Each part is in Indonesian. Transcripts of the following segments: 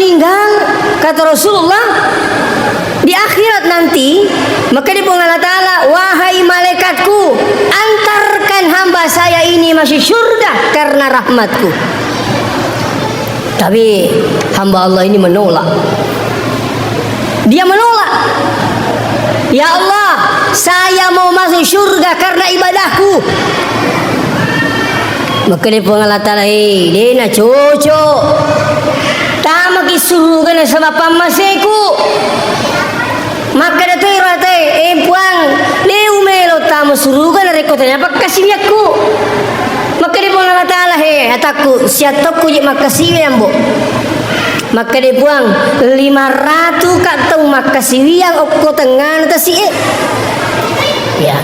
meninggal, kata Rasulullah, di akhirat nanti, maka dia Allah Ta'ala, wahai malaikatku, antarkan hamba saya ini masuk surga karena rahmatku. Tapi hamba Allah ini menolak. Dia menolak. Ya Allah, saya mau masuk surga karena ibadahku. Maka dia Allah Ta'ala, dia nak cocok. Tama kisuruh kena sebab pamaseku. Maka dia terate, puang, leu melo tamu suruh kena rekotanya apa kasihku. Maka dia Allah Ta'ala, ataku siataku je makasih yang bo. Maka dia buang 500 kat tahu makasih yang okko tengah tasi. Ya.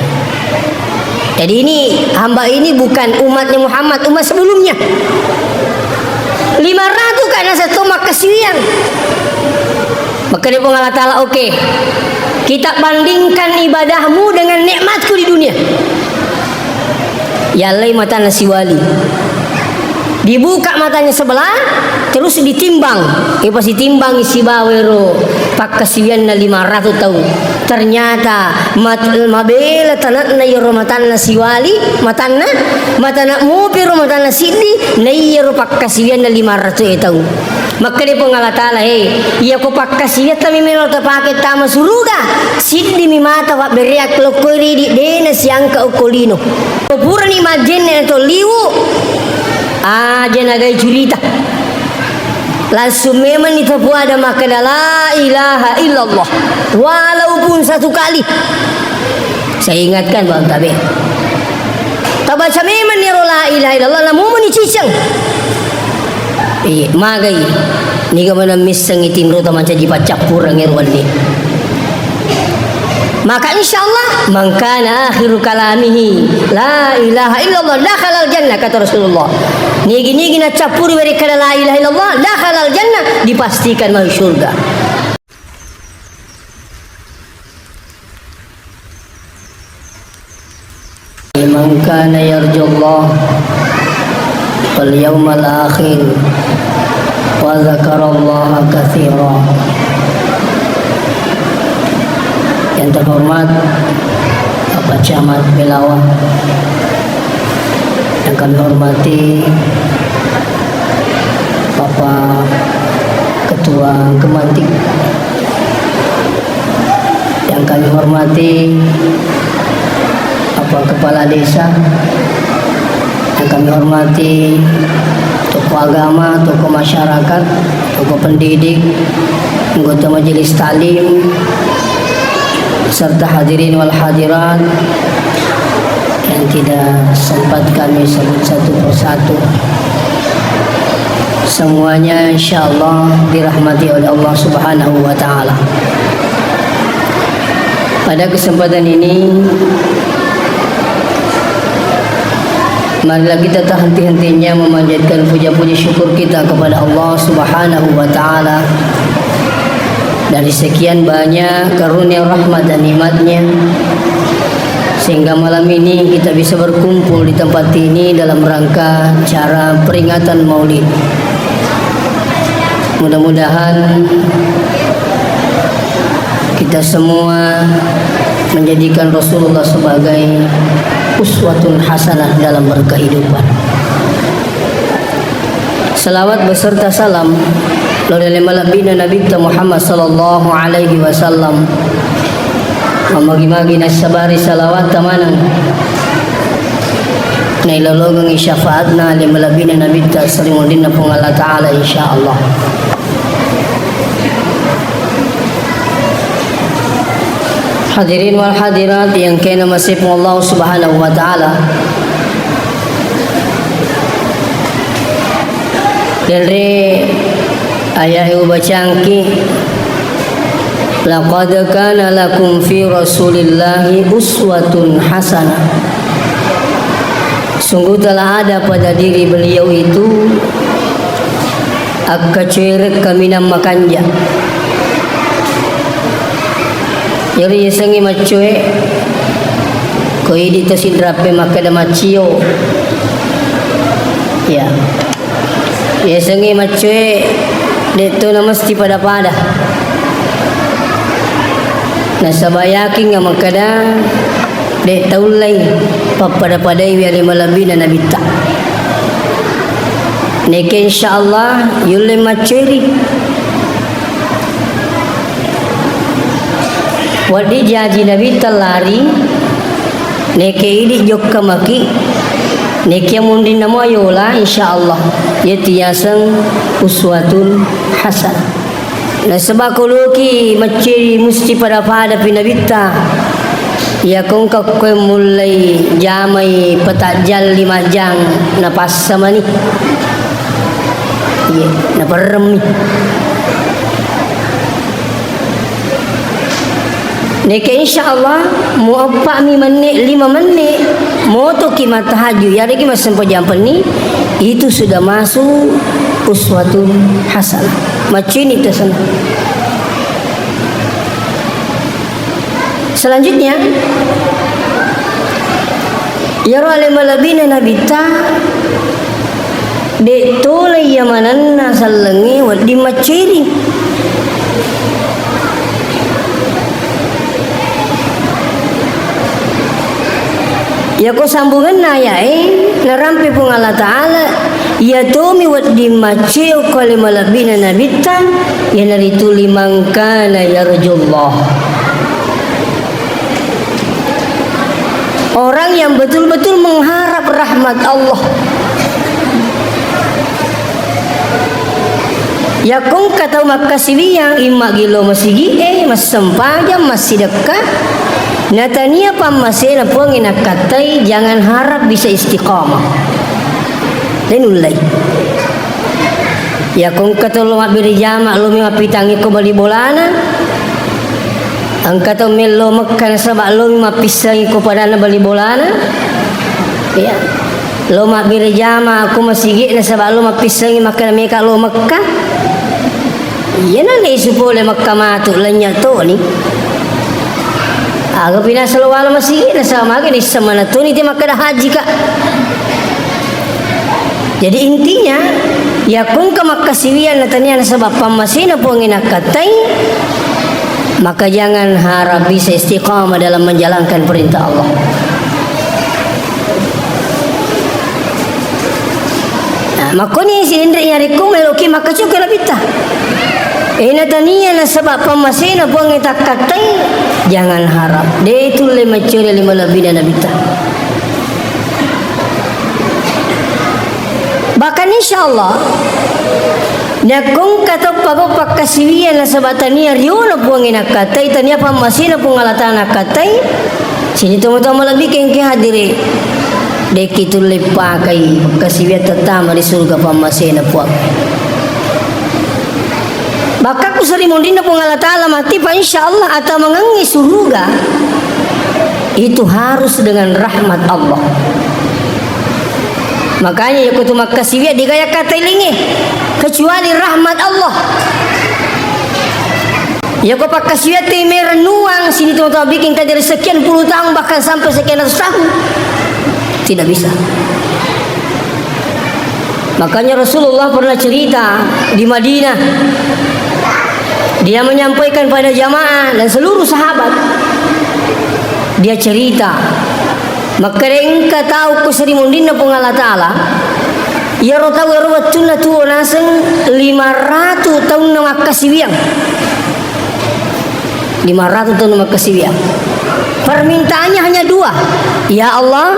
Jadi ini hamba ini bukan umatnya Muhammad, umat sebelumnya. 500 karena satu makasih yang. Maka dia Allah Ta'ala, oke, kita bandingkan ibadahmu dengan nikmatku di dunia. Ya Allah, mata nasi wali. Dibuka matanya sebelah, terus ditimbang. Pas ditimbang isi bawero, pak kasihan na 500 tahun. Ternyata mabela tanat na yoro matana si wali, matana mupi ro matana sidi, na yoro pak kasihan na 500 tahun. Maka dia Allah Ta'ala, iya ko pak kasihan tami menol tapake tama suruga. Sidi mi mata wa beriak lokori di dena siang ka ukolino. Pura ni majenne to liwu. Nagai julita langsung memang itu ada makna la ilaha illallah walaupun satu kali. Saya ingatkan bang tabe tabaca memang ni la ilaha illallah namu meni cicang magai ni gamana misang itin rota manca jipa capur ngerwan ni. Maka insyaallah man kana akhiru kalamihi la ilaha illallah dakhalal jannah, kata Rasulullah. Nigi na capuri beri kana la ilaha illallah dakhalal jannah, dipastikan masuk surga. Man kana yarjullah wal yawmal akhir wa dzakarallaha katsiran. Yang terhormat Bapak Camat Belawan, yang kami hormati Bapak Ketua Kemantik, yang kami hormati Bapak Kepala Desa, yang kami hormati tokoh agama, tokoh masyarakat, tokoh pendidik, anggota majelis taklim, serta hadirin wal hadirat yang tidak sempat kami sebut satu persatu. Semuanya insyaallah dirahmati oleh Allah Subhanahu wa taala. Pada kesempatan ini marilah kita tak henti-hentinya memanjatkan puja-puji syukur kita kepada Allah Subhanahu wa taala. Dari sekian banyak karunia rahmat dan nikmatnya, sehingga malam ini kita bisa berkumpul di tempat ini dalam rangka acara peringatan Maulid. Mudah-mudahan kita semua menjadikan Rasulullah sebagai uswatun hasanah dalam berkehidupan. Salawat beserta salam lalu malabina Nabi Muhammad sallallahu alaihi wasallam. Magi-magi nasabari salawat tamanang na ilalogong isyafaatna li malabina Nabi Salimuddin na pong Allah Ta'ala insyaallah. Hadirin wal hadirat yang kena masih Allah Subhanahu wa taala. Dari ayat yang bacangki, laqad kana lakum fi rasulillahi uswatun hasanah. Sungguh telah ada pada diri beliau itu akacer kami namakanja. Jadi sengi macue ko idi to sidrape makada macio. Ya. Ya sengi macue Dek tu na mesti pada-pada. Nasabayakin nga magkada dek taulay papada-paday wi alim malabi na nabita. Neke insyaallah yule maceri. Wadi jaji nabita lari neke idi jokka maki neke mundi namo ayola insyaallah yetiasan uswatun hasan. Na sebab kuluki maceri mesti pada pinabita ya kong kakwe mulai jamai petajal 5 jam na pasama ni iya na perem ni neke insyaallah mu 4 menit 5 menit moto ki matahaju ya lagi sampai jam ni itu sudah masuk uswatun hasan macam itu sana. Selanjutnya ya alim malabina nabita de tolay yamananna sallangi wadi maceri ya ko sambungan na ya narampi pong Allah Ta'ala ya tomi wat di maceo kali malabina nabita ya narituli mangkana ya rajullah orang yang betul-betul mengharap rahmat Allah ya kong kata makasiwiyang imma gilo masigi mas sempajam masih dekat natania pamasena puangin akatai jangan harap bisa istiqamah dan ulai ya kong kata lo mabiri jama lo mapitangi ko bali bolana angkata melo makan sabak lo mapisangi ko padana bali bolana ya lo mabiri jama aku masigi na sabak lo mapisangi makan meka lo Makkah iya na supole Makkah matu lanya to ni aga pinasalawa masigi na sama gini sama na to ni ti makada haji ka. Jadi intinya ya kung ka makasiwian na tanian sa pamasin na po ang inakatay maka jangan harap bisa istiqamah dalam menjalankan perintah Allah. Nah, makoni silindri yari kung meloki maka cukup labita. Ina tanian na sa pamasin na po ang itakatay jangan harap. Dia itu lima curi lima lebih dan nabita. Bahkan insyaallah nakong kata pago pakasiwian na sabatania rio na buang inakatay tania pamasin na pungalatan nakatay sini tamo-tamo lebih kengke hadiri dek itu lepakai kasiwian tetama di surga pamasin na puang baka ku sari mundin na pungalatan mati pa insyaallah atau mengangi surga itu harus dengan rahmat Allah. Makanya ya kutu makasiwiat digaya kata ilingi kecuali rahmat Allah. Ya kau pakasiwiat temer nuang sini teman-teman bikin tadi sekian puluh tahun bahkan sampai sekian ratus tahun tidak bisa. Makanya Rasulullah pernah cerita di Madinah dia menyampaikan pada jamaah dan seluruh sahabat dia cerita maka engka tahu ku seri mundin na Allah Ta'ala ya rota werwat tuna tuo naseng 500 tahun na makasiwiang 500 tahun na makasiwiang permintaannya hanya 2 ya Allah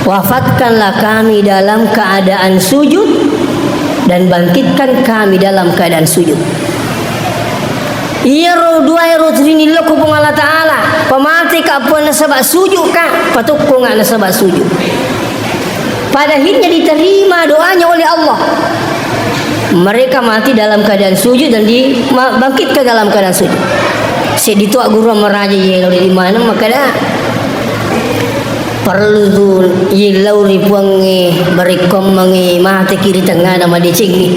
wafatkanlah kami dalam keadaan sujud dan bangkitkan kami dalam keadaan sujud. Iya ro dua ro trini loko pong Allah Ta'ala pamati ka po na sabak sujud ka patukko nga na sabak sujud pada akhirnya diterima doanya oleh Allah mereka mati dalam keadaan sujud dan dibangkitkan dalam keadaan sujud si dituak guru meraja ye di mana maka dah perlu tu ye lauri puangi berikom mangi mati kiri tengah nama dicing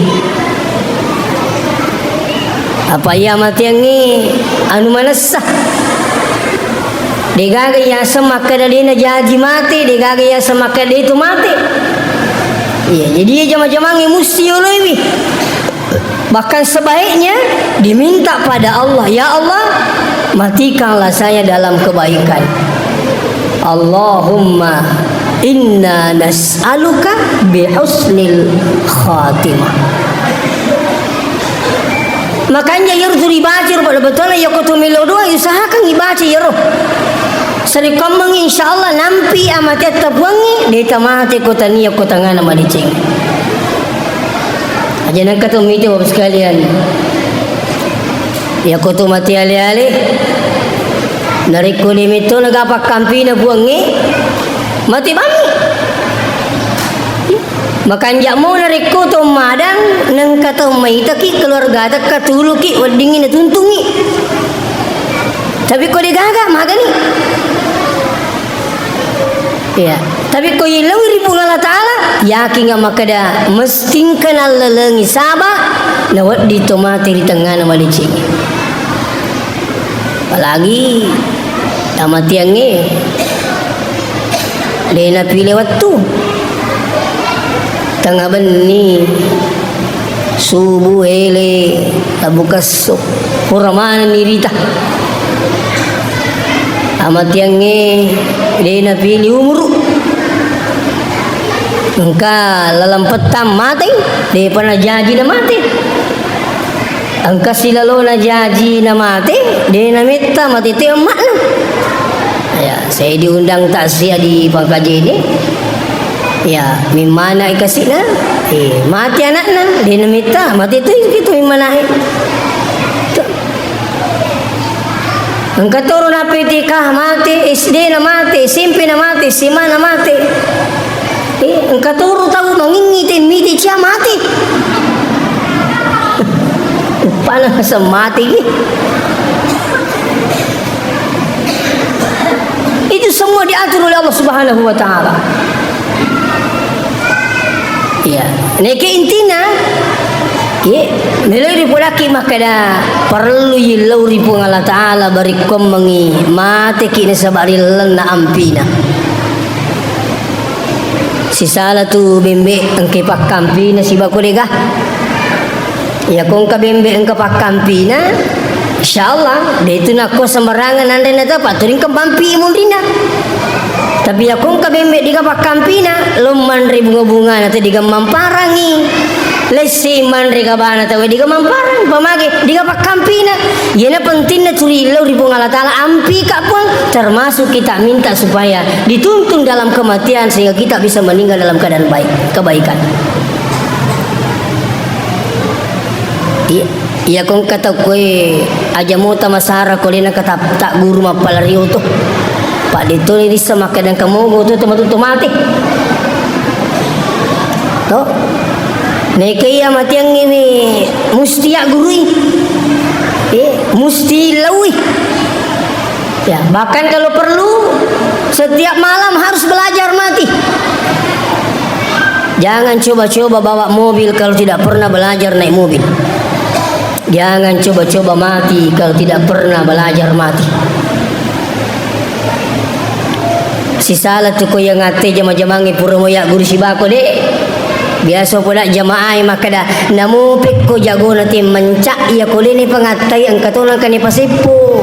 apa ya mati yang ni anu manasah digaga ya semaka dalina jaji mati digaga ya semaka dia itu mati iya jadi ya jama-jama ngi mesti olewi Bahkan sebaiknya diminta pada Allah, ya Allah, matikanlah saya dalam kebaikan. Allahumma inna nas'aluka bihusnil khatimah. Makanya yurdu dibaca pada betul ya kutu melodua usahakan dibaca ya roh. Seri kambang insyaallah nampi amat tetap wangi deta mati kota niya kota ngana madicing. Aja nak kata miti bapak sekalian. Ya kutu mati ali-ali. Dari kulim itu nagapak kampi na buangi mati bangi. Makan jamu dari kutu madang nang kata maita ki keluarga tak katuluki wadingin tuntungi. Tapi kau digagak magani. Ya, tapi kau ilang ribu Allah Taala yakin nggak makada mesti kenal lelengi sabah lewat di tomati di tengah nama licin. Apalagi tamat tiangnya dia pilih waktu tengah beni subuh hele buka sok puraman nirita amat tiangnya dia pilih umur engkau dalam petam mati dia pernah janji na mati engkau silalo na janji na mati dia na minta mati temak na. Ya, saya diundang takziah di Pangkaji ini. Ya, mimana ikasih na? Mati anak na, dia na minta mati itu mimana engkau turun na pitikah mati, SD na mati, SMP na mati, SMA na mati. Engkau turun tahu mengingitin miti cia mati. Panas semati ni. Itu semua diatur oleh Allah Subhanahu wa taala. Ya, neke intina nilai ripulaki makada perlu yilau ripu Allah Ta'ala barikom mengi mati kini sabari lena ampina sisala tu bembe engke pak kampina si baku dega ya kong ka bembe engke pak kampina insyaallah de itu nak ko sembarangan anda nata paturing kembampi imundina tapi ya kong ka bembe diga pak kampina luman ribu bunga nata diga mamparangi lesi mandri kabana tahu diga mamparang pamage diga pakampina yana pentingna curi lau ribu Allah Taala ampi kak pun termasuk kita minta supaya dituntun dalam kematian sehingga kita bisa meninggal dalam keadaan baik kebaikan. Iya kong kata kue aja mau tamasara kolina kata tak guru mapalario tuh pak dito ini sama kadang kamu tuh teman-teman mati toh nekaya mati yang ini musti ya gurui musti lawi ya bahkan kalau perlu setiap malam harus belajar mati. Jangan coba-coba bawa mobil kalau tidak pernah belajar naik mobil. Jangan coba-coba mati kalau tidak pernah belajar mati. Si salah tu ko yang ngate jama-jamangi pura moya guru si bako dek. Biasa pula jamaah maka dah namu pekko jago nanti mencak ia kolini pengatai angkatulang kani pasipu.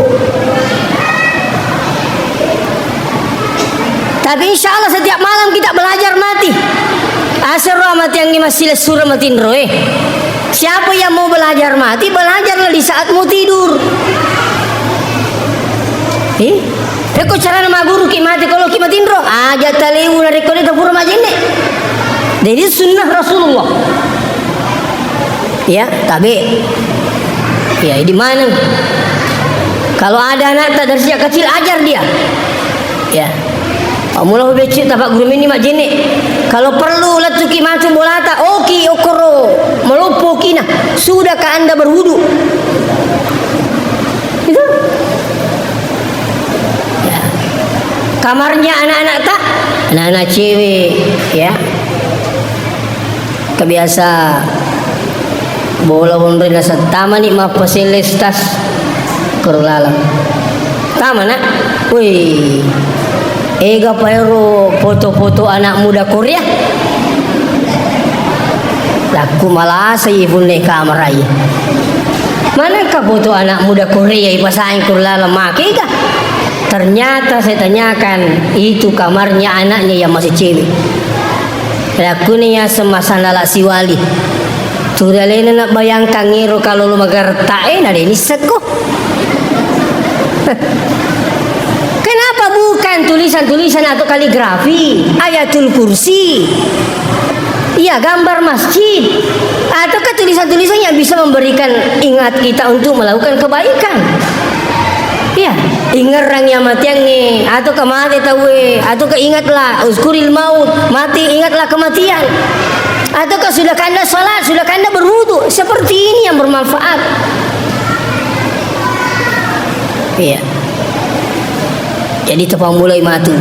Tapi insyaallah setiap malam kita belajar mati. Asal rahmat yang masih surah matin roe. Siapa yang mau belajar mati, belajarlah di saat mau tidur. Pekko cara nama guru ki mati kalau ki matin roh aja talewu dari kone tapura majene. Jadi sunnah Rasulullah. Ya, tapi ya di mana? Kalau ada anak tak dari sejak kecil ajar dia. Ya. Mula becik tapak guru ini mak jenek. Kalau perlu latuki macam bolata, oki okoro melupuki nah. Sudahkah anda berwudu? Itu. Ya. Kamarnya anak-anak tak? Anak-anak cewek, ya. Kebiasa bola bola nasa taman ni mapa selestas kerlalang taman nak, wih, ega pairo foto-foto anak muda Korea, Laku malah saya pun naik kamar aja. Manakah foto anak muda Korea ipasain kurla lemaki kah? Ternyata saya tanyakan itu kamarnya anaknya yang masih cewek. Laku nih ya semasa nalak si wali. Tuh lain nak bayangkan ngiro kalau lu magartain ada ini seko. Kenapa bukan tulisan-tulisan atau kaligrafi, ayatul kursi, iya gambar masjid, ataukah tulisan-tulisan yang bisa memberikan ingat kita untuk melakukan kebaikan? Iya, ingat rangnya mati yang ni, atau mati tahu, atau ingatlah uskuril maut, mati ingatlah kematian, ataukah sudah kanda salat, sudah kanda berwudu, seperti ini yang bermanfaat. Iya. Jadi tepang mulai matu.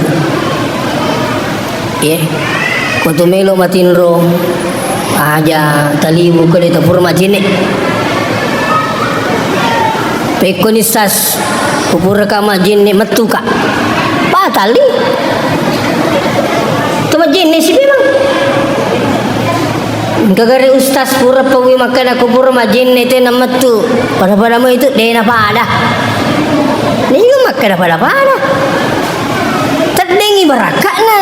Iya. Kutu melo matinro aja talibu kali tapur majine. Pekonisas kupur ka majine metu ka. Pa tali. Tu majine si memang. Kagare ustaz pura pawi makan aku pura majine te na metu. Pada mo itu dena pada. Ni juga makan pada. Terdengi barakakna.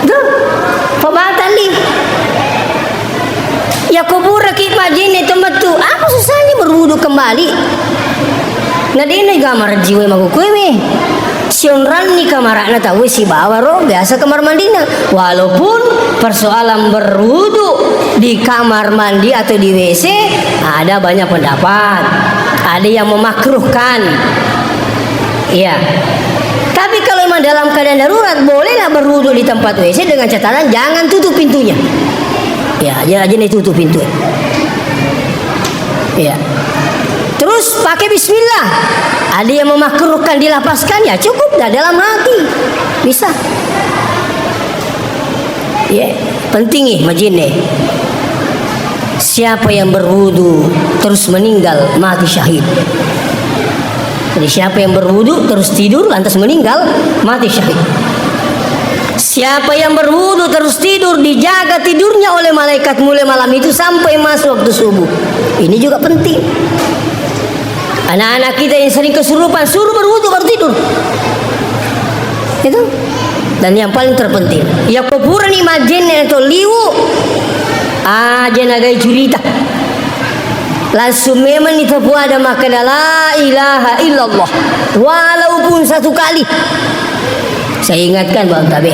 Tuh. Pabatali. Ya kubur ki majine tempat tu. Apa susahnya berwudu kembali? Nadine gamar jiwa magukuwe. Sionran ni kamarakna tahu si bawa roh biasa kamar mandinya. Walaupun persoalan berwudu di kamar mandi atau di WC ada banyak pendapat. Ada yang memakruhkan. Iya. Tapi kalau memang dalam keadaan darurat bolehlah berwudu di tempat WC dengan catatan jangan tutup pintunya. Ya, jangan tutup pintu. Ya. Terus pakai bismillah. Ada yang memakruhkan dilapaskan ya cukup dah dalam hati. Bisa. Ya, penting nih majine. Siapa yang berwudu terus meninggal mati syahid. Jadi siapa yang berwudu terus tidur lantas meninggal mati syahid. Siapa yang berwudu terus tidur dijaga tidurnya oleh malaikat mulai malam itu sampai masuk waktu subuh. Ini juga penting. Anak-anak kita yang sering kesurupan suruh berwudu baru tidur. Itu. Dan yang paling terpenting, ya kuburan imajin atau liwu aja nagai curita. Langsung memang itu ada makna la ilaha illallah walaupun satu kali. Saya ingatkan bang tabe.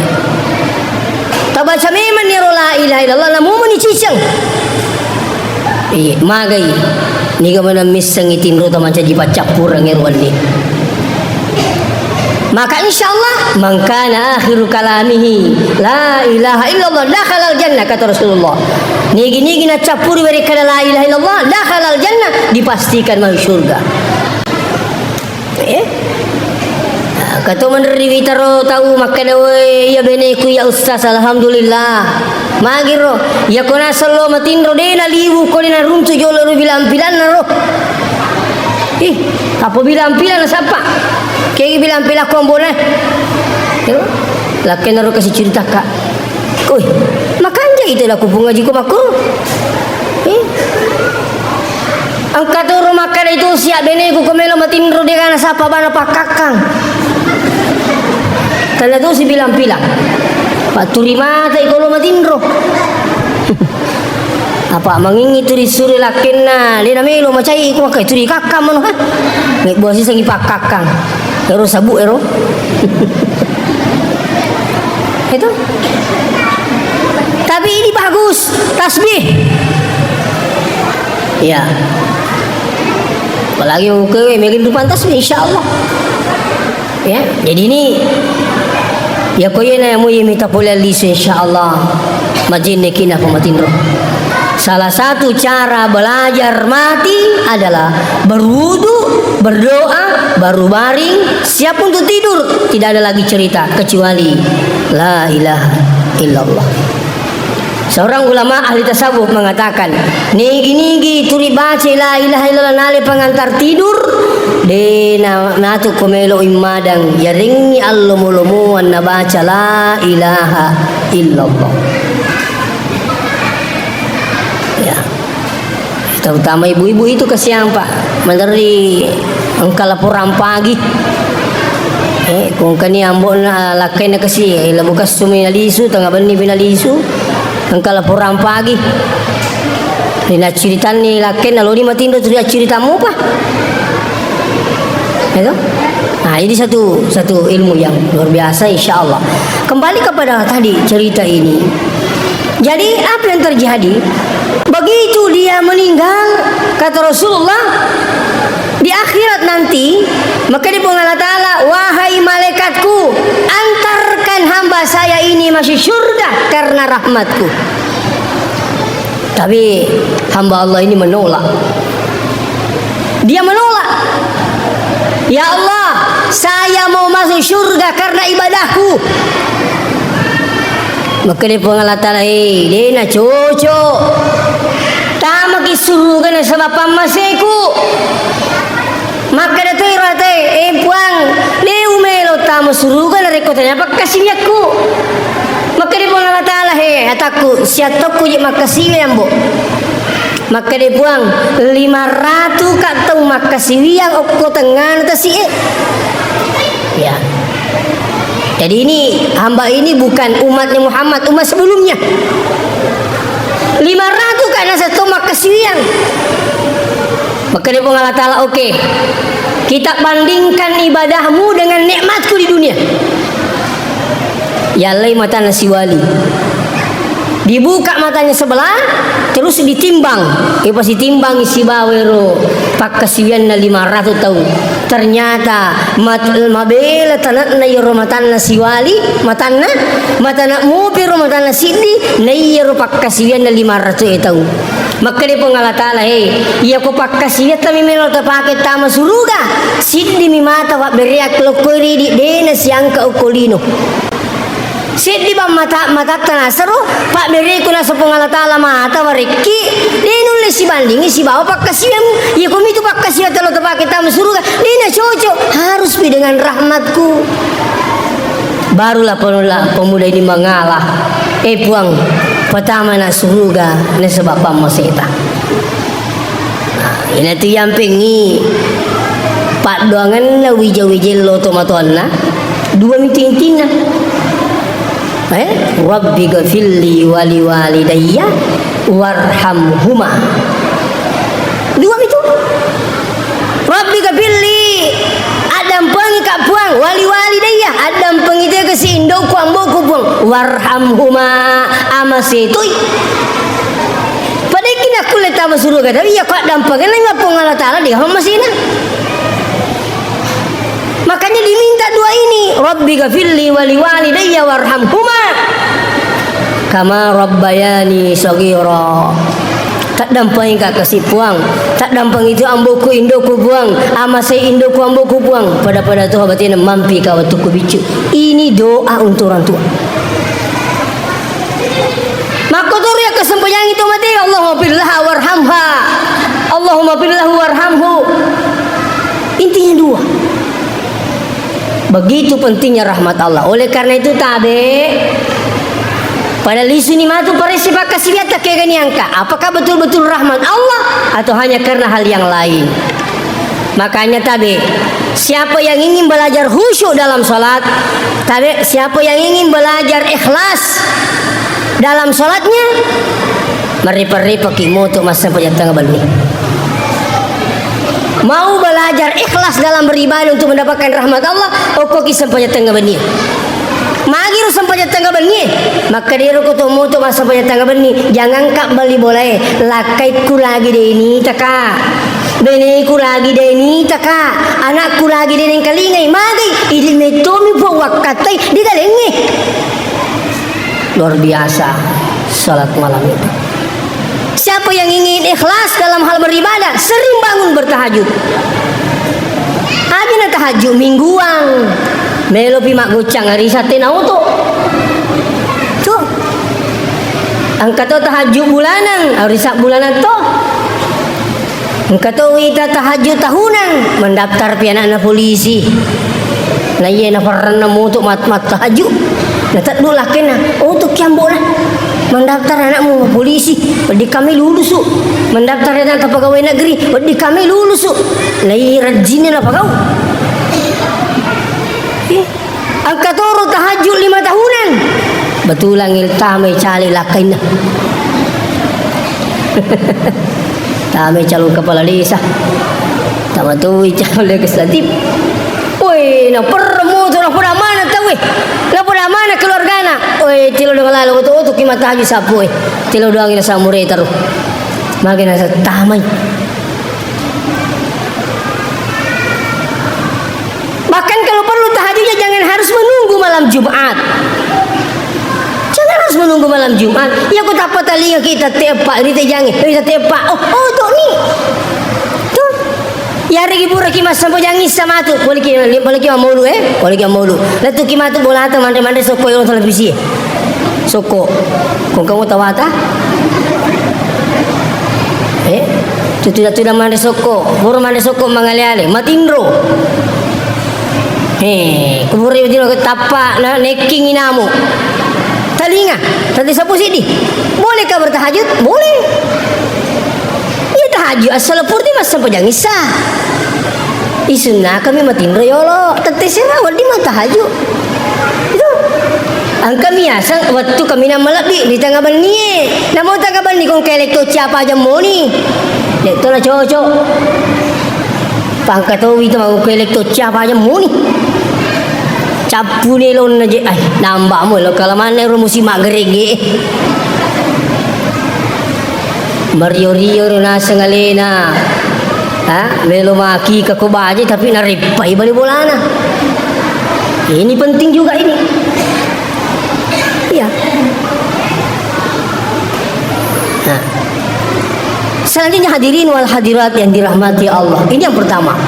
Tabaca memang ni la ilaha illallah namun menicicang. Magai ni gamana misang itin rota manca jipa capur ngerwan ni. Maka insyaallah man kana akhiru kalamihi la ilaha illallah dakhala al jannah kata Rasulullah. Nigi-nigi na capuri beri kana la ilaha illallah dakhala al jannah dipastikan masuk surga. Kata meneri taro tahu makan we ya beneku ya ustaz alhamdulillah. Magiro ya kona sallo matinro dena liwu ko dena rumtu jolo ru bilang-bilang naro. Apa bilang-bilang siapa? Kayak bilang-bilang kombona. Lakin naro kasih cerita kak. Koi, makan je itu lah kupung ngaji ko makro. Angkat turu makan itu siap beneku komelo matinro dia kana sapa bana pakakang. Tanda tu si bilang-bilang Pak turi mata ikolo matindro. Apa mangingi turi suri lakin na dia namelo macai ko makai turi kakam mano ha. Ngai bosi sangi pakakang. Ero sabu ero. Itu. Tapi ini bagus tasbih. Ya. Apalagi mau ke mekin depan tasbih insyaallah. Ya, jadi ini ya koyena yang muyi minta pula lisu insyaallah majin nekina pematinro. Salah satu cara belajar mati adalah berwudu, berdoa, baru baring, siap untuk tidur. Tidak ada lagi cerita kecuali la ilaha illallah. Seorang ulama ahli tasawuf mengatakan, nigi-nigi turi baca la ilaha illallah nale pengantar tidur de natu komelo imadang yaringi allumulumu wan baca la ilaha illallah. terutama ibu-ibu itu kesian Pak, menteri engkau laporan pagi kung kani ambo na lakay na kasi bukas suminalisu tengah bani binalisu engkau laporan pagi nila ceritan ni lakay na loni matindo tu dia ceritamu pa itu. Nah ini satu ilmu yang luar biasa insyaallah. Kembali kepada tadi cerita ini. Jadi apa yang terjadi? Begitu dia meninggal, kata Rasulullah, di akhirat nanti, maka dia Allah Ta'ala, wahai malaikatku, antarkan hamba saya ini masih surga karena rahmatku. Tapi hamba Allah ini menolak. Dia menolak. Ya Allah, saya mau masuk surga karena ibadahku. Maka dia Allah Ta'ala, dia nak cocok. Tama kisuruh kena sebab pamaseku. Maka dia terate, puang, leu melo tama suruh kena rekotanya apa kasihku. Maka dia Allah Ta'ala, ataku siataku je makasih yang bo. Maka dia buang 500 kat tau makasih yang okko tengah tasi. Ya. Jadi ini hamba ini bukan umatnya Muhammad, umat sebelumnya. 500 karena satu makasih yang. Maka dia Allah Ta'ala, oke. Kita bandingkan ibadahmu dengan nikmatku di dunia. Ya Allah mata nasi wali. Dibuka matanya sebelah, terus ditimbang. Pas ditimbang isi bawero, pak kasihan na 500 tahun. Ternyata mabela tanat na yoro matan nasi wali, matana mupiro matan nasi di, na yoro pak kasihan na 500 tahun. Maka dia Allah Ta'ala, iya ko pak kasihan tami melo tapake tama suruga. Siddi mi mata wa beriak lokori di dena siang ka ukolino. Sidi ba mata tanasaro pak beri ko na sa Allah Ta'ala mata wariki dinul si bandingi si bawa pak kasihan ya kumi itu pak kasihan telo tepak kita surga dina cocok harus pi dengan rahmatku. Barulah pemuda ini mengalah puang pertama na surga na sebab pamaseta. Ini tu yang pengi pak doangan na wija-wija lo tomatuan na 2 mitin na. Rabbi ghafirli wali walidayya warhamhuma. 2 itu. Rabbi ghafirli adam pengi kak puang wali walidayya adam pengi dia kasi indo ku ambo ku puang warhamhuma amasetoy. Pada kina kulit ama surga tapi ya kak dampangan nang ngapong Allah Ta'ala dia hamasina. Makanya diminta doa ini, Rabbi ghafirli wali walidayya warhamhuma kama rabbayani shaghira. Tak dampang kak kasih puang, tak dampang itu amboku indoku buang, ama saya indoku amboku buang. Pada tu batin mampi kau tu bicu. Ini doa untuk orang tua. Maka tu ya kesempatan itu mati Allahumma billah warhamha. Allahumma billah warhamhu. Intinya 2. Begitu pentingnya rahmat Allah. Oleh karena itu tabe pada lisu ni matu parisi bakasi lihat kayak gini angka. Apakah betul-betul rahmat Allah atau hanya karena hal yang lain? Makanya tabe siapa yang ingin belajar khusyuk dalam salat, tabe siapa yang ingin belajar ikhlas dalam salatnya, meripa-ripa kimoto masa pajatang balni. Mau belajar ikhlas dalam beribadah untuk mendapatkan rahmat Allah, okoki sampainya tengah benih. Magiru sampainya tengah benih, maka dia ruko tomo to sampainya tengah benih. Jangan kak bali boleh, lakaitku lagi deh ini taka, beneku lagi deh ini taka, anakku lagi deh yang kalingai, magi ini metomi bawa katai di kalingi. Luar biasa salat malam itu. Siapa yang ingin ikhlas dalam hal beribadah, sering bangun bertahajud. Agina tahajud mingguan, melopi mak gocang hari satin auto. Tuh, angkat tahajud bulanan, hari sak bulanan tuh. Angkat wita tahajud tahunan, mendaftar pi anak polisi. Nah iya na pernah nemu untuk mat tahajud. Nah tak dulu lah kena, untuk kiambo lah. mendaftar anakmu polisi, di kami lulus su. Mendaftar anak ke pegawai negeri, di kami lulus su. Lai rajinnya apa kau? Angkat toro tahajud 5 tahunan. Betulan ngiltamai cali lakain. Tamai calon kepala desa. Tama tu calon legislatif. Woi, na permu tu na pura mana tahu? Na pura mana keluarga na? Woi, tilo dengan lalu tu kimat tahajud sapu. Tilo doang ina samurai taruh. Makin asa tamai. Bahkan kalau perlu tahajudnya jangan harus menunggu malam Jumat. Jangan harus menunggu malam Jumat. Ya aku tak telinga kita tepak ni jangan. Kita tepak. Oh tu ni. Tu. Ya regi pura kimas sampai jangan sama tu. Boleh kita maulu boleh kita maulu. Lalu kimas tu bola tu mande soko yang televisi. Soko. Kau kamu tahu apa? Tu tidak mande soko. Baru mande soko mangale-ale. Matindro. Kuburi dino ke tapak na neking inamu. Telinga, tadi sapu sini. Bolehkah bertahajud? Boleh. Ya tahajud asal purti mas sampai jangan isah. Isunna kami matindro yolo. Tadi serawat di mata tahajud. Itu. Kami asal waktu kami nak melebih di tengah bani. Namun tengah bani kong kelek tu siapa aja mau ni. Dek tu lah cocok. Pangkat tu itu mau kelek tu siapa aja mau ni. Capu ni lon aja, nambah mu lo kalau mana rumusi mak gerege. Mario nasa ngalena, melo maki ke kubaje tapi naripai balik bolana. Ini penting juga ini. Iya. Nah. Selanjutnya hadirin wal hadirat yang dirahmati Allah. Ini yang pertama.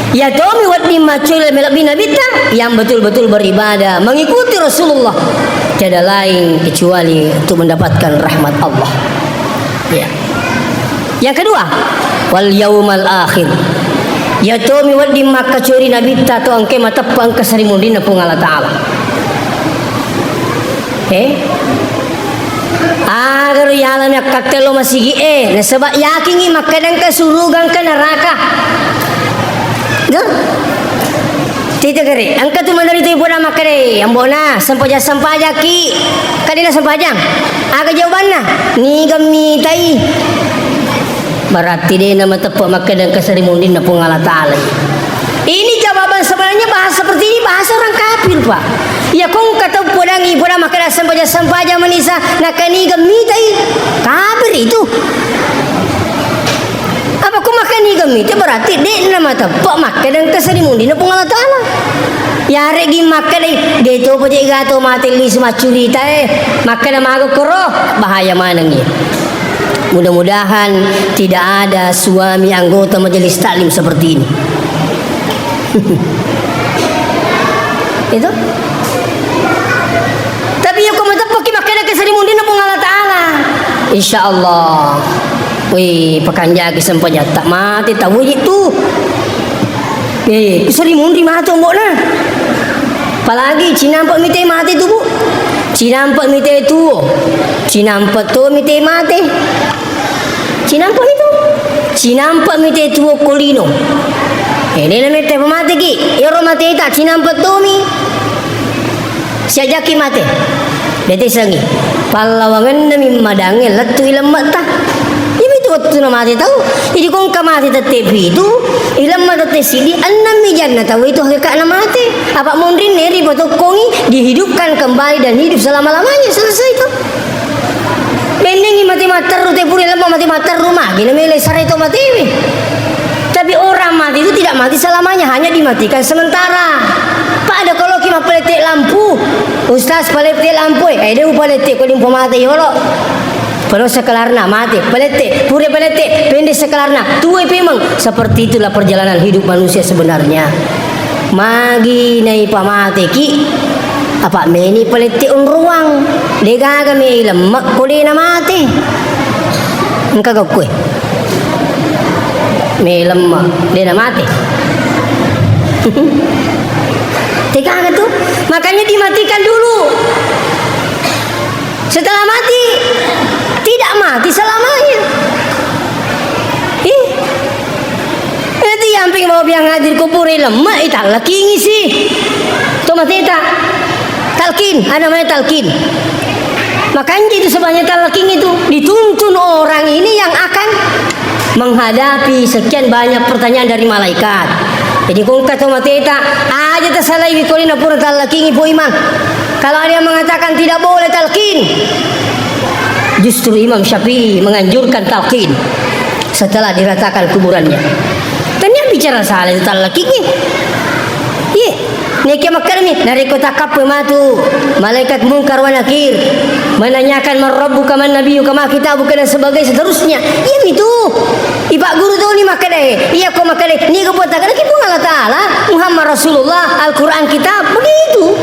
Ya domi wat macul melabina bita yang betul-betul beribadah mengikuti Rasulullah tiada lain kecuali untuk mendapatkan rahmat Allah. Ya. Yang kedua, wal yaumal akhir. Ya domi wat maka curi nabita to angke matapang kasarimundin na pung Allah Taala. Agar yalan nak katelo masigi na sebab yakin makadang kasurugan ka neraka. Dah, tidak kere. Angkat tu mandari tu ibu nama kere. Ambona sampaja ki. Kadina sampajang. Aga jawabanna. Ni kami tai. Berarti dia nama tepak maka dan keserimundin na pung Allah Taala. Ini jawaban sebenarnya bahasa seperti ini bahasa orang kafir pak. Ya kong kata podang ibu nama kere sampaja menisa. Nakani kami tai. Kafir itu. Apa ku makan ni kami? Itu berarti dia nama tepak makan dan keserimundi na pung Allah Taala. Ya regi makan dia tu pun gato mati li semua curita makan nama aku kero bahaya mana ni? Mudah-mudahan tidak ada suami anggota majelis taklim seperti ini. Itu. Tapi yang kamu tepak makan dan keserimundi na pung Allah Taala. Insyaallah. Wih, pakan jaga sempatnya tak mati tak wujud tu. Keserimundi mati mbok na. Apalagi Cina empat mite mati tu bu. Cina empat mite tu. Cina empat tu mite mati. Cina empat itu. Cina empat mite tu kolino. Ini nama mite mati ki. Ero mati tak Cina empat tu mi. Siajaki mati. Dete sangi. Palawangan nami madangel latu ilam mata. Waktu nama mati tahu, jadi kong kamati tetep itu, ilam mata tesidi, anam mijan na tahu itu hakikat nama mati. Apa mundrin neri betul kongi dihidupkan kembali dan hidup selama lamanya selesai itu. Bendengi mati mater rute puri lama mati mater rumah, gila melai sarai itu mati. Tapi orang mati itu tidak mati selamanya, hanya dimatikan sementara. Pak ada kalau kita peletik lampu, ustaz peletik lampu, dia peletik kau limpo mati yolo. Kalau sekelarna mati, peletik, puri peletik, pendek sekelarna, tuai memang. Seperti itulah perjalanan hidup manusia sebenarnya. Magi nai pamate ki, apa meni peletik ruang, lega kami lemak kode na mati. Engkau kau kue, me lemak, dia na mati. Tega tu, makanya dimatikan dulu. setelah mati tidak mati selamanya. Itu yang pengen bawa biang hadir kubur lemah itu laki ngisi. Tomateta talkin, ada namanya talkin. Makanya itu sebanyak talkin itu dituntun orang ini yang akan menghadapi sekian banyak pertanyaan dari malaikat. Jadi kung kata mateta aja tersalah bikolina pura talkin ibu imam. Kalau ada yang mengatakan tidak boleh talkin, justru Imam Syafi'i menganjurkan talkin setelah diratakan kuburannya. Tanya bicara salah itu talkin. Iya. Niki makarmi dari kota kape matu malaikat mungkar wa nakir menanyakan man rabbuka man nabiyyu kama kitabuka dan sebagainya seterusnya. Iya itu ipak guru tuh ni makade iya ko makade ni ko potakan ki pun Allah taala Muhammad Rasulullah Al-Qur'an kitab begitu.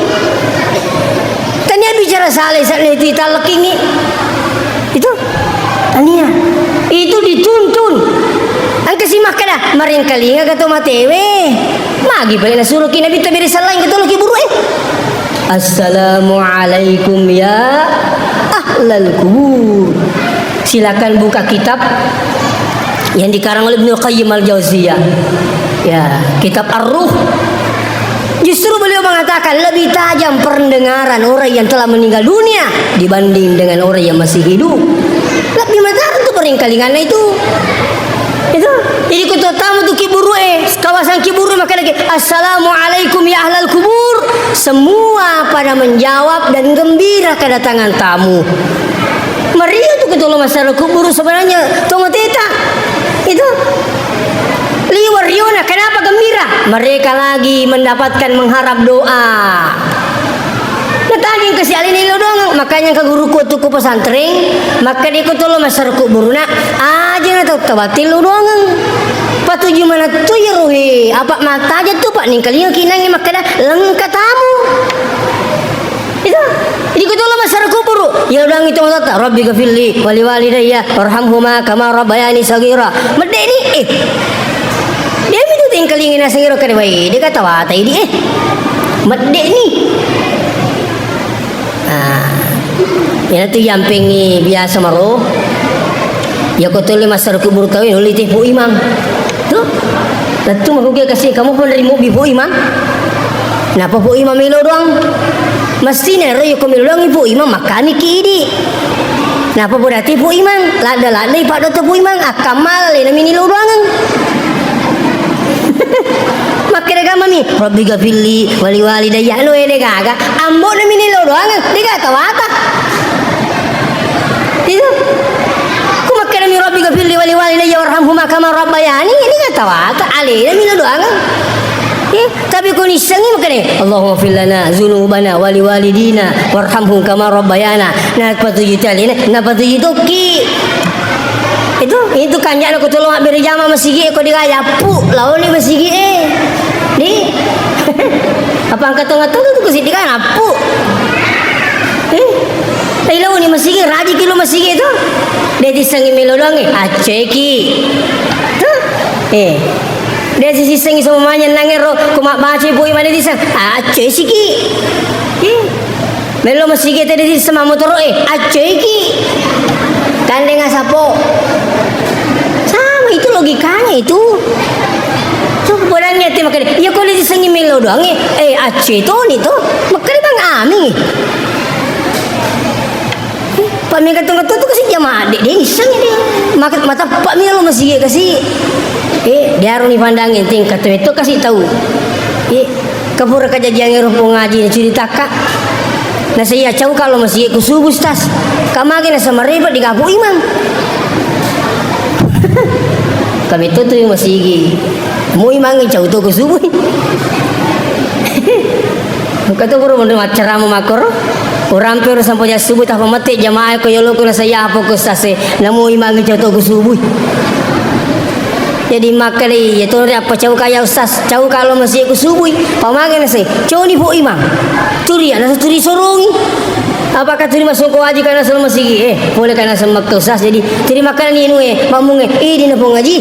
Tanya bicara saleh saleh itu talqini itu tania itu dituntun ang kasi makada maring kalinga kato matewe magi pala nasuruh ki nabi tabiri salain kato laki buru assalamualaikum ya ahlal kubur. Silakan buka kitab yang dikarang oleh Ibnu Qayyim al-Jauziyah ya, kitab Ar-Ruh. Justru beliau mengatakan lebih tajam pendengaran orang yang telah meninggal dunia dibanding dengan orang yang masih hidup. Lebih mataran tuh peringkalingannya itu. Jadi ketua tamu tu kiburu kawasan kiburu maka lagi assalamualaikum ya ahlal kubur. Semua pada menjawab dan gembira kedatangan tamu. Meriah tu ketua masalah kubur sebenarnya tunggu teta itu. Liwar Yona kenapa gembira? Mereka lagi mendapatkan mengharap doa. Natanya ke si alin ilo dong, makanya ke guruku tu ku pesantren, maka dia ku tolong masar kuburuna aja na tau tawatil lo dong. Patuju mana tu ya ruhi, apa mata aja tu pak ningkalinya kinangi makanya lengkap tamu. Itu, jadi ku tolong masar kuburu. Ya udah itu mata Rabbi ghafirli wali walidayya warhamhuma kama rabbayani saghira. Mede ni dia minta tingkalingin na saghira ka debai. Dia kata wata ini mede ni. Yan tu yang pengi biasa maro. Ya ko tole masar kubur kawin uli tipu imam. Tu. Latu mau dia kasih kamu pun dari mobil bu imam. Napa bu imam ilo doang? Mestinya royo ko milo doang ibu imam makani kidi. Napa berarti bu imam? Lada pada tu bu imam akamal le nami ilo doang. Makanya kamu ni Rabbi ghafirli wali walidayya lo ede gaga ambo nami ilo doang. Dia kata wata. Itu ku makanya mi Rabbi ghafirli wali walidayya warhamhuma kama rabbayani ini kata wata alena mina doang. Tapi ku nisangi makanya Allahumma fil lana dzunubana wali walidina warhamhum kama rabbayana. Nah patuju talina na patuju toki. Itu kanjak aku tolong beri jama masigi ko digaya pu lawan ni masigi di apa angkat tengah tu ku sidi kan apu lawan ni masigi raji kilo masigi tu dia disangi melo doang aceki tu dia disangi semuanya nangero kumak baca boy mana disang aceki melo masigi tadi di sama motor aceki kan dengan sapo sama itu logikanya itu. Coba bolanya tu makanya ya kalau disengi melo doang aceh tu ni tu makanya bang ami Pak Mia kata tu kasih jamaah dia ni sengi dia mata Pak Mia lo masih kasih dia harus dipandangin tingkat itu kasih tahu kapura kajajian ngerupu ngaji cerita kak nah saya tahu kalau masih ku subuh tas kamagi na sama ribet di kapu imam kami tu yang masih mau imam ngejauh tu ku subuh kata guru mendengar ceramah makor orang per sampai jam subuh tak pemati jamaah ko yolo ko saya apa ko stase namu imam ngejauh tu ku subuh jadi makali ya tu apa jauh kaya ustaz jauh kalau masih ku subuh pamagi na saya jauh ni bu imam turi ana turi sorongi apakah turi masuk ko aji kana selama sigi boleh kana sama ustaz jadi turi makan ni nu mamunge di na ngaji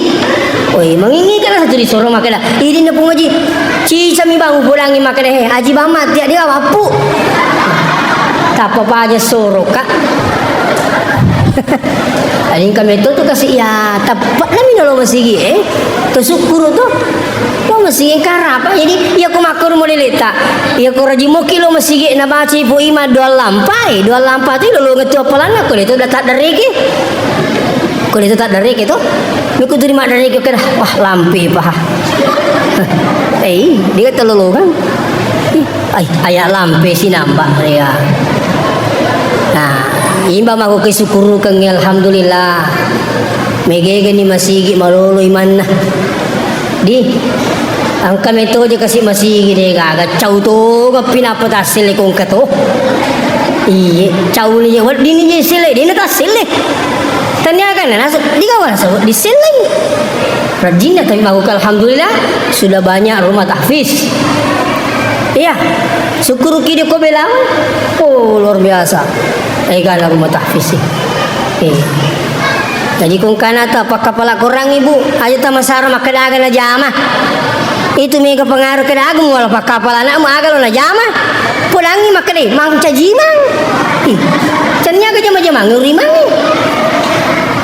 oi mangingi kana turi sorong makala di na ngaji ci sami bang pulangi makale aji bamat dia wapu tak apa aja soroka Aling kami tu kasih ya tepat lah minolo masigi tersyukur tu lo masigi karapa jadi ya aku makur model eta ya aku raji mo kilo masigi na baci po ima dua lampai tu lo ngetu apalan aku itu dah tak dari ke ko itu tak dari ke tu aku terima dari ke dah wah lampi pah dia kata lo kan ayat lampi si nampak dia nah imba maku kesyukuru kang alhamdulillah mege gani masigi malolo iman na di ang kami to je kasi masigi de gaga chau to ga pinapatasil kong kato iye chau ni je wal dini je sile dini ta sile tanya kan na di kawan sa di sile rajin tapi maku alhamdulillah sudah banyak rumah tahfiz iya syukur kini ko belang oh luar biasa gala rumah tahfiz jadi kung kanata pakapala kurang ibu aja ta masara makadaga na jama itu mega pengaruh kadaga wala pakapala na maagalo na jama pulangi makade mang cajimang cenya ka jama-jama ngurimang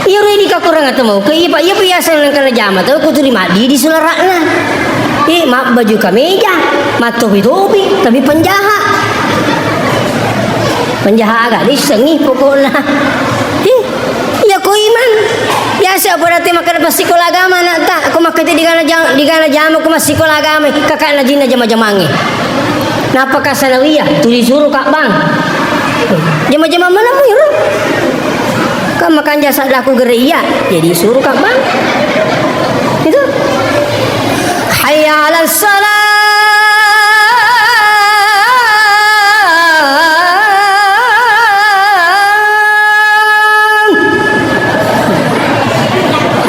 iya ready ka kurang atau mau ke iya biasa nang kana jama tu ku terima di sularakna mak baju kemeja mak topi tapi penjahat agak disengih pokoknya ya ko iman biasa berarti makan pas sekolah agama nak tak aku makan di kana jama aku masih sekolah agama kakak na jina jama-jamange napa ka sanawiyah tu disuruh kak bang jama-jama mana mu ya kan makan jasa aku geria jadi suruh kak bang itu hayya 'alas salat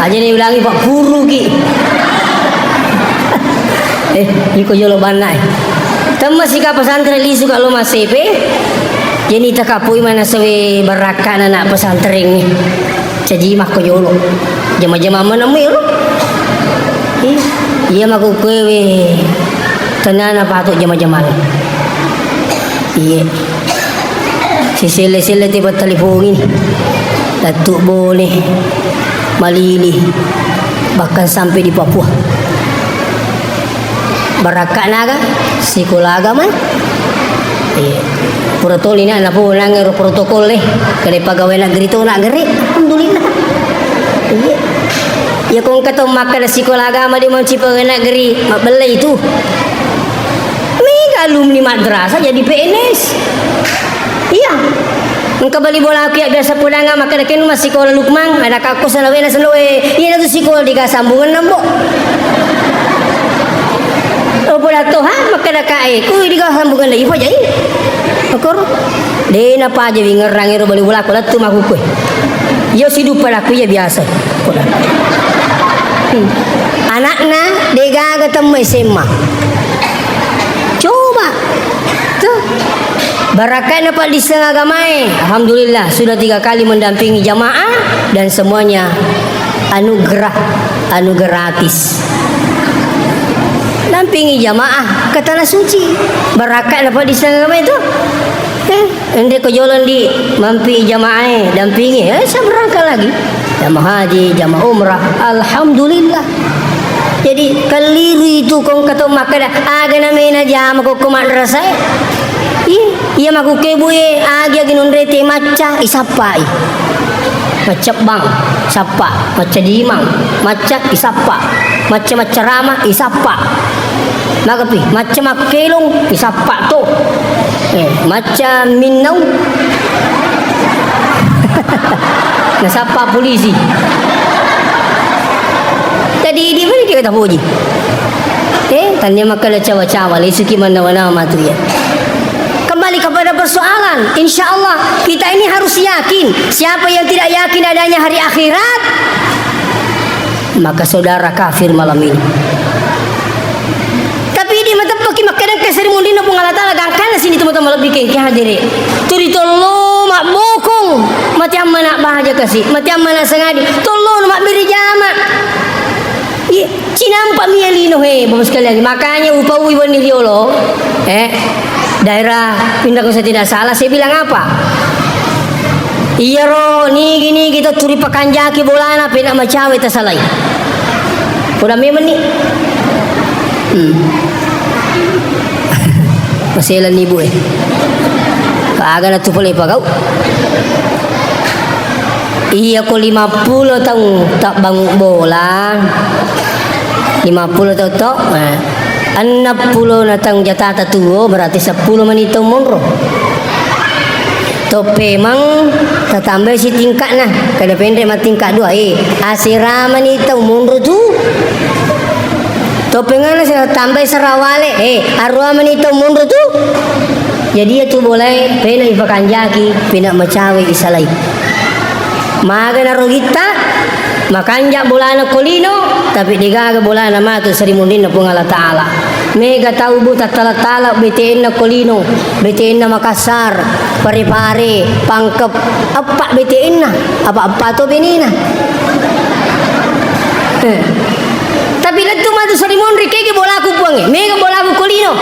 aja ni ulangi pak guru ki iko jolo banai tama sika pesantren li suka lo masepe jadi takapui mana sewe barakan anak pesantren ni jadi mak ko jolo jama-jama mana mu yo iya mak ko kwe tenana patut jama-jama iya sile tiba telepon ini datuk boleh Malili bahkan sampai di Papua barakat naga sekolah agama protokol ini anak pun nangger protokol kali pegawai negeri tu nak gerik alhamdulillah ya kong kata makan sekolah agama di manci pegawai negeri mak belai itu mega alumni madrasah jadi PNS iya engkau beli bola aku biasa pulang maka dekin masih sekolah Lukman ada kakak sana iya tu sekolah di sambungan nambok bola tu maka ada kai ku di sambungan lagi apa jadi akor de napa aja ngerang ero beli bola aku latu maku ku yo sidu pada aku ya biasa anakna dega ketemu SMA coba tuh barakat dapat di setengah agamai alhamdulillah sudah 3 kali mendampingi jamaah dan semuanya anugerah gratis dampingi jamaah ke tanah suci barakat dapat di setengah agamai itu ende ko jalan di mampi jamaah dampingi saya berangkat lagi jamaah haji jamaah umrah alhamdulillah jadi keliru itu kong kata makada aga namena jamaah ko madrasah iya maku kebuye agi nonrete maca isapai maca bang sapa maca dimang maca isapa maca ramah isapa magapi maca makelong isapa to maca minau nasapa polisi jadi di mana kita tahu ji tanya makala cawa-cawa lesuki mana-mana matu ya kembali kepada persoalan insya Allah kita ini harus yakin siapa yang tidak yakin adanya hari akhirat maka saudara kafir malam ini tapi di mata pagi makanan keseri mundi na pengalatan agangkan sini teman-teman lebih kengke hadiri turi tolo mak bokong mati amana bahaja kasih mati amana sengadi tolo mak beri jamak cinampak mialino bapak sekalian makanya upah ibu ni riolo daerah pindah kalau saya tidak salah saya bilang apa Iya ro, ni gini kita turi pakanjaki bolana pena macawe tasalai. Udah memang ni. Masalah ni bu Kaaga na tu pala ipagaw. Iya ko 50 tahun tak bangun bola. 50 tahun tok. 60 na tang jatata tuo berarti 10 menit monro. Tope mang tatambah si tingkat nah kada pendek mah tingkat 2 asirama ni tau monro tu. Tope ngana sa tambah sarawale arwa man ito monro tu. Jadi itu boleh pena ipakanjaki pena macawe isalai. Maga na rogita makanja bolana kolino tapi digaga bolana matu sarimundin na pungala taala. Mega tahu bu tatala-tala BTN na kolino, BTN na Makassar, pare-pare, pangkep, apa BTN na, apa to benina. Tapi letu matu sarimundri keke bola aku puange, mega bola aku kolino.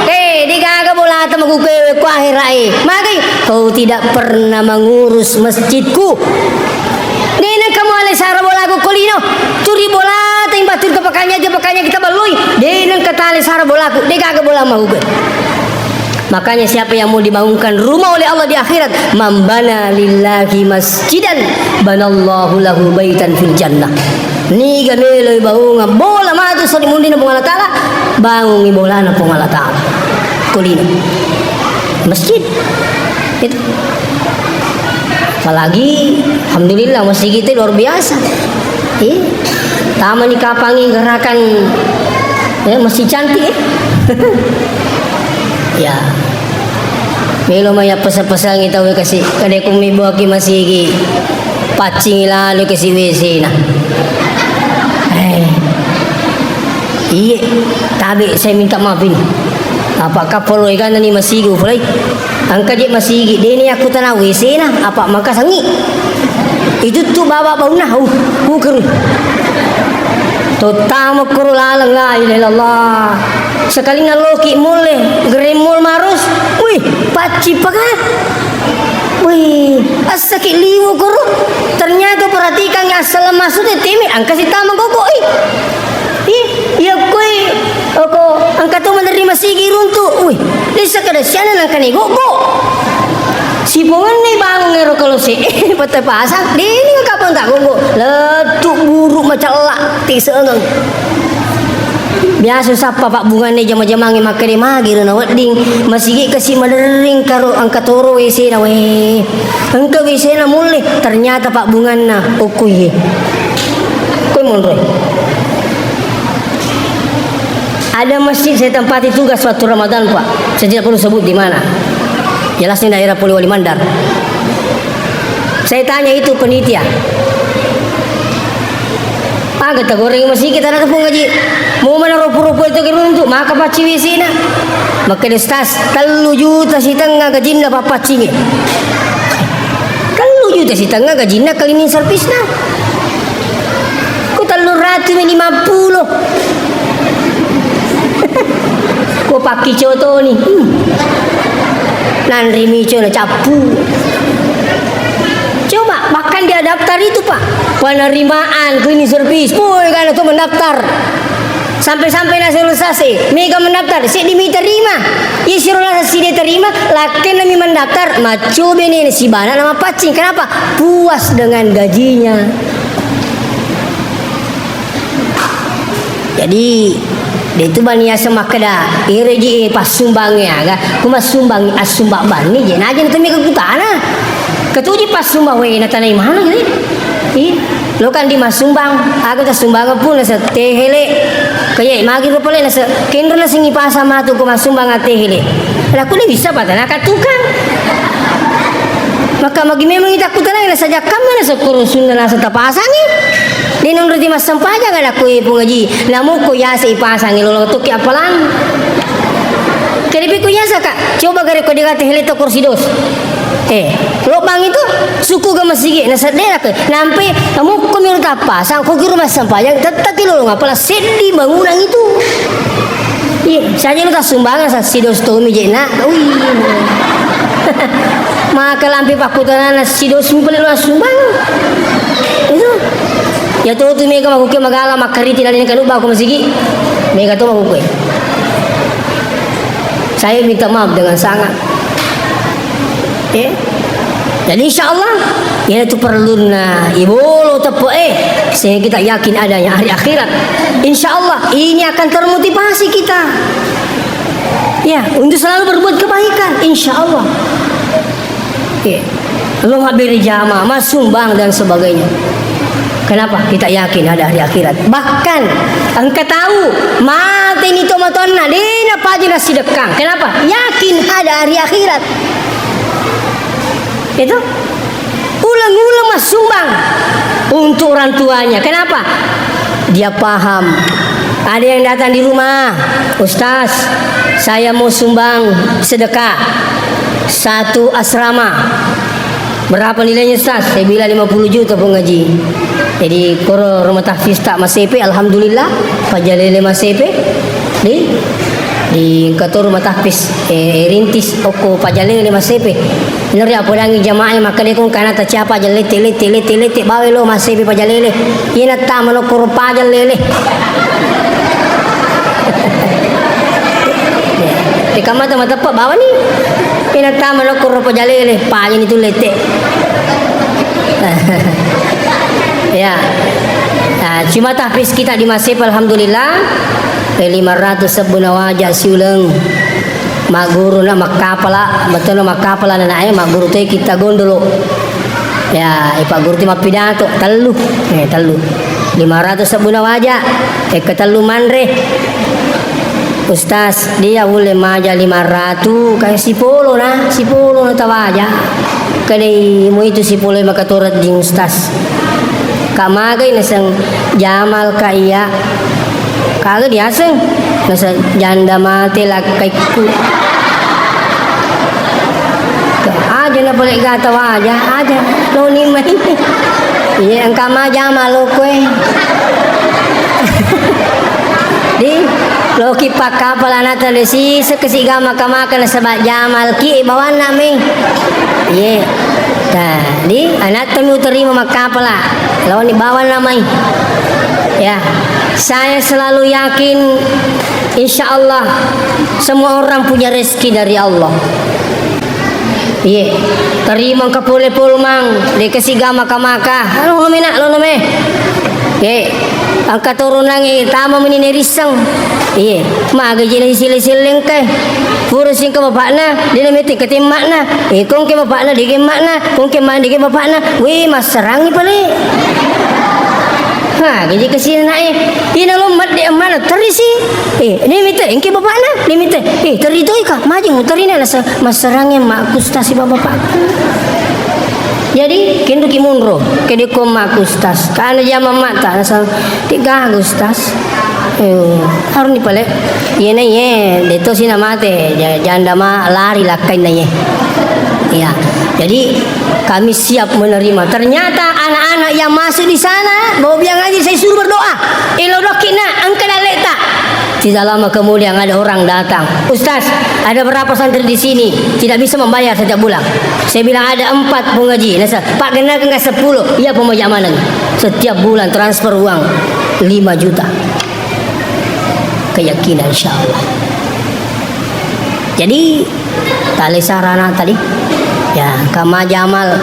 Digaga bola ta magukewe ku akhirai. Magai kau tidak pernah mengurus masjidku. Nena kamu ale sara bola aku kolino, curi bola ting batur ke pakanya kita balui. Nena kata ale sara bola aku, digaga bola mau gue. Makanya siapa yang mau dibangunkan rumah oleh Allah di akhirat, mambana lillahi masjidan banallahu lahu baitan fil jannah. Ni gamelo ibaunga bola matu sa mundi na pong Allah Ta'ala, bangun bola na pong Allah Ta'ala. Kulino masjid itu. Apalagi alhamdulillah masjid kita luar biasa. Tama ni kapangi gerakan masih cantik ya. Melo maya pasal-pasal kita we kasi kada kung may buwaki masigi pacing lalo kasi WC na. Iya, tabi saya minta maaf ini. Apakah follow ikan ni masigi uflay? Angka dia masigi, dia ni aku tanah WC na. Apa maka sangi? Itu tu bawa bau nah, kerun. Totama kuru lalang la ilaha illallah. Sekali ngaloki mule, geremul marus. Wih, paci pakai. Wih, asakit liwu kuru. Ternyata perhatikan asal maksudnya timi angka si tama gogo. Iya koi, aku angkat tu menerima sigi runtuh. Wih, desa kada siana nangkani gogo. Si bongan ni bangun ngero kalau si patah pasang. Di ni kapan tak gogo. Letuk buruk macam elak ti seengeng. Biasa sapa pak bunga ni jama-jama ngi makare magi na wedding masigi kasi madering karo angkat toro WC na we. Angka WC na mule ternyata pak bunga na ukuy. Koy monroy. Ada masjid saya tempati tugas waktu Ramadan Pak. Saya tidak perlu sebut di mana. Jelas ini daerah Poliwali Mandar. Saya tanya itu penitia. Kita goreng masjid kita nak pun ngaji. Mau mana rupu-rupu itu keruntuk maka paci WC na. Maka destas 3 juta si tengah gajin na papaci ni. 3 juta si tengah gajin na kali ni servis na. Ku 350. Ko paki coto ni. Nandri mico na capu. Coba bahkan dia daftar itu Pak. Penerimaan klinik servis. Boy kan itu mendaftar. Sampai-sampai nasi rusasi. Mega mendaftar. Si dimi terima. Isi rusasi dia terima. Lakin nami mendaftar. Macu bini si bana nama pacing. Kenapa? Puas dengan gajinya. Jadi dia itu bania semak keda ireji pas sumbangnya aga kuma sumbang asumbak bani je naje temi ke kutana ketuji pas sumbang we na tanai mana gitu lo kan di mas sumbang aga ta sumbang pun na sa tehele kaya magi ro pole na sa kendro na singi pasa matu kuma sumbang tehele la kuni bisa patana ka tukang maka magi memang ita kutana na saja kam na sa kurusun na sa tapasangi Ninong roti mas sampaja kada kuy pungaji lamu ko yasa ipasang ilolo to kya palang keripi ko yasa ka coba gare ko diga tehele to kursi dos lobang itu suku ga masigi na sadera ke nampe lamu ko miru tapasang ko kiru mas sampaja tatati lo ngapala seddi bangunan itu saja lu ta sumbangan sa sidos to mi jena maka lampi pakutanana si dosmi pala lu sumbang itu ya tu mega makuke magala makariti na din kaluba ko masigi mega to makuke. Saya minta maaf dengan sangat. Jadi insyaallah ya itu perlu na ibolo tepo sehingga kita yakin adanya hari akhirat. Insyaallah ini akan termotivasi kita. Ya, untuk selalu berbuat kebaikan insyaallah. Belum habis jamaah, mas sumbang dan sebagainya. Kenapa? Kita yakin ada hari akhirat. Bahkan engkau tahu mati ni tomatonna dina pajina sedekah. Kenapa? Yakin ada hari akhirat. Itu ulang-ulang mas sumbang untuk orang tuanya. Kenapa? Dia paham. Ada yang datang di rumah, Ustaz, saya mau sumbang sedekah 1 asrama. Berapa nilainya Ustaz? Saya bilang 50 juta pengaji. Jadi koro rumah tahfiz tak masepe, alhamdulillah pajalele masepe di kantor rumah tahfiz rintis oko pajalele masepe. Benar ya pulangi jamaah maka dia kung kana ta siapa jalete lete bawe lo masepe pajalele. Ina ta mano koro pajalele. Di kamar mata pak bawa ni. Ina ta mano koro pajalele pajen itu lete. Ya, nah, cuma tahfiz kita di Masif alhamdulillah 500 sebuna wajah siulang mak guru na makapala betul na makapala na nae mak guru teh kita gondolo ya ipa guru teh pidato telu 500 sebuna wajah ketelu manre Ustaz dia boleh maja 500 kayak si polo na tawaja kadai mo itu si polo makaturat di Ustaz kamagay nasang jamal kaya kagad yasang nasa janda mati lakay ku aja na pala igatawa aja no ni may iya ang kama jamal ko di loki pakapala natin si sekesiga makamaka na sa jamal ki ibawan namin iya di anak kami terima makapala lawan dibawa namai ya saya selalu yakin insyaallah semua orang punya rezeki dari Allah iya terima kapul-pul mang dikasih gama kamaka lo nome iya ang katurunan tama meninirisang iya maga jina siling kay puro sing ka bapak na dinamiti katimak na kung ke bapak na di mak na kung ke mak di bapak na wih mas serangi pali ha gaji kasih na ina lomat di mana terisi dinamiti ang ke bapak na dinamiti teritoy ka majing terina na mas serangi mak kusta si bapak jadi kendo kimunro kede ko mak kustas kana jama mata nasa tiga gustas harus ni pale ye na ye deto sina mate janda ma lari lakai na ye ya jadi kami siap menerima ternyata anak-anak yang masuk di sana bawa biang aja saya suruh berdoa ilodokina angkana leta tidak lama kemudian ada orang datang Ustaz ada berapa santri di sini tidak bisa membayar setiap bulan saya bilang ada 4 pengaji nasa Pak kenal enggak 10 iya pemajak mana setiap bulan transfer uang 5 juta keyakinan insyaallah. Jadi tali sarana tadi ya kama jamal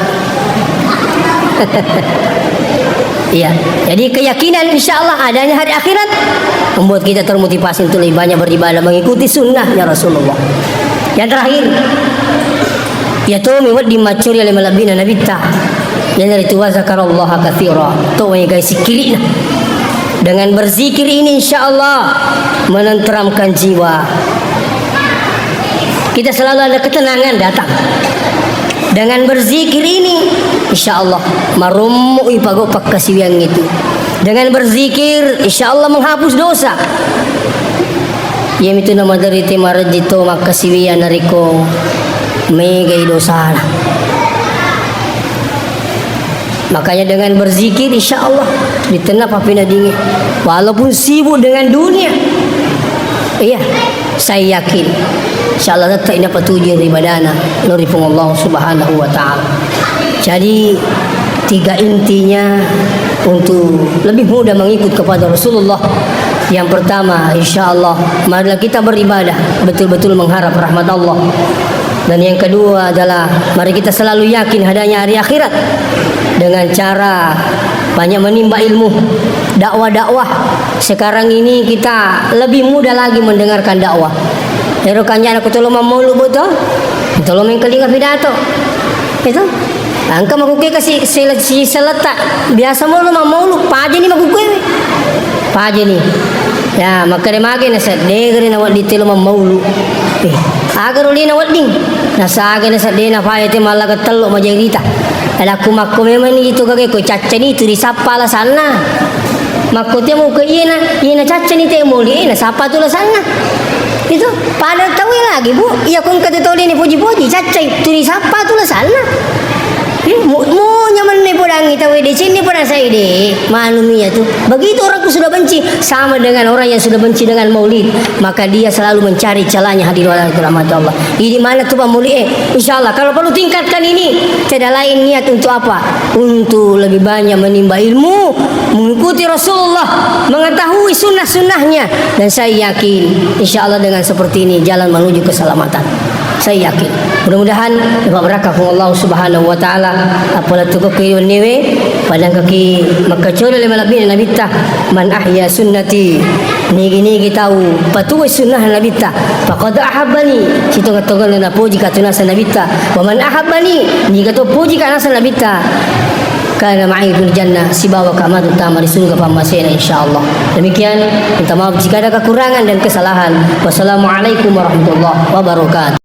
iya jadi keyakinan insyaallah adanya hari akhirat membuat kita termotivasi untuk lebih banyak beribadah mengikuti sunnahnya Rasulullah. Yang terakhir ya tu mewad dimacuri oleh malabina nabita yang dari tuwa zakarallaha katsira tu yang guys sikirina dengan berzikir ini insyaallah menenteramkan jiwa kita selalu ada ketenangan datang dengan berzikir ini insyaallah marummu ipagopak kasiwiang itu dengan berzikir insyaallah menghapus dosa yem itu nama dari timarajito makasiwian nariko megay dosa makanya dengan berzikir insyaallah ditenap apina dingin walaupun sibuk dengan dunia iya saya yakin insyaallah tak ina patuju ibadana nuripun Allah Subhanahu wa taala. Jadi tiga intinya untuk lebih mudah mengikut kepada Rasulullah. Yang pertama, insyaallah marilah kita beribadah betul-betul mengharap rahmat Allah. Dan yang kedua adalah mari kita selalu yakin adanya hari akhirat dengan cara banyak menimba ilmu, dakwah-dakwah. Sekarang ini kita lebih mudah lagi mendengarkan dakwah. Erokannya aku tolong maulu betul, tolong mengkelinga pidato, itu. Angka makuke kasih seletak biasa mulu maulu, paje ni makuke, paje ni. Ya maka dia makin nasa degeri na wadi telo maulu. Agar uli na wading, nasa agar nasa de na paya te malaga telo majarita. Ada aku makko memang ni itu kage ko caca ni tu disapa lah sana. Makko te mau ke ina caca ni te muli ina sapa tu lah sana. Itu pada tahu lagi bu, iya kong kata tole ni puji-puji caca tu disapa tu lah sana. Mu nyaman ni podang kita di sini pada saya deh malumnya tuh. Begitu orang tu sudah benci sama dengan orang yang sudah benci dengan maulid, maka dia selalu mencari celahnya hadir wala rahmat Allah. Ini mana tuh Pak Maulid? Insyaallah kalau perlu tingkatkan ini. Tidak lain niat untuk apa? Untuk lebih banyak menimba ilmu, mengikuti Rasulullah, mengetahui sunnah-sunnahnya, dan saya yakin insyaallah dengan seperti ini jalan menuju keselamatan. Saya yakin. Mudah-mudahan dapat berkah Allah Subhanahu wa taala. Apalah tu kaki niwe padang kaki maka coba le malabin nabi ta man ahya sunnati ni tahu patuhi sunnah nabi ta faqad ahabbani situ katogal na puji katuna sa nabi ta wa man ahabbani ni kato puji kana sa nabi ta kana ma'i fil jannah sibawa kama utama di surga pamasena insyaallah. Demikian minta maaf jika ada kekurangan dan kesalahan. Wassalamualaikum warahmatullahi wabarakatuh.